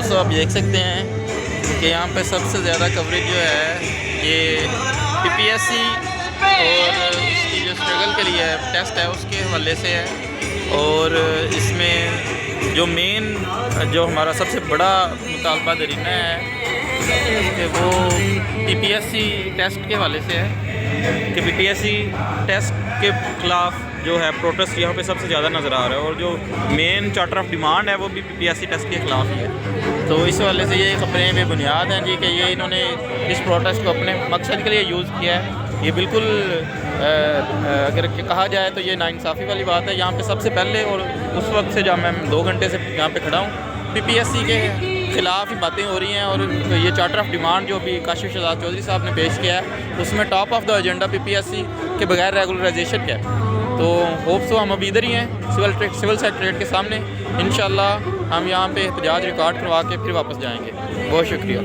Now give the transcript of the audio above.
دوستوں آپ دیکھ سکتے ہیں کہ یہاں پہ سب سے زیادہ کوریج جو ہے یہ پی پی ایس سی اور اس کی جو اسٹرگل کے لیے ٹیسٹ ہے اس کے حوالے سے ہے، اور اس میں جو مین جو ہمارا سب سے بڑا مطالبہ درینہ ہے کہ وہ پی پی ایس سی ٹیسٹ کے حوالے سے ہے کہ پی پی ایس سی ٹیسٹ کے خلاف جو ہے پروٹیسٹ یہاں پہ سب سے زیادہ نظر آ رہا ہے، اور جو مین چارٹر آف ڈیمانڈ ہے وہ بھی پی پی ایس سی ٹیسٹ کے خلاف ہی ہے۔ تو اس حوالے سے یہ خبریں بے بنیاد ہیں جی کہ یہ انہوں نے اس پروٹیسٹ کو اپنے مقصد کے لیے یوز کیا ہے۔ یہ بالکل اگر کہا جائے تو یہ ناانصافی والی بات ہے۔ یہاں پہ سب سے پہلے اور اس وقت سے جب میں 2 گھنٹے سے یہاں پہ کھڑا ہوں، پی پی ایس سی کے خلاف ہی باتیں ہو رہی ہیں، اور یہ چارٹر آف ڈیمانڈ جو بھی کاشف شہزاد چودھری صاحب نے پیش کیا ہے اس میں top of the agenda P P S C کے بغیر ریگولرائزیشن کا ہے۔ تو ہوپ سو ہم ابھی ادھر ہی ہیں سول سیکریٹریٹ کے سامنے، انشاءاللہ ہم یہاں پہ احتجاج ریکارڈ کروا کے پھر واپس جائیں گے۔ بہت شکریہ۔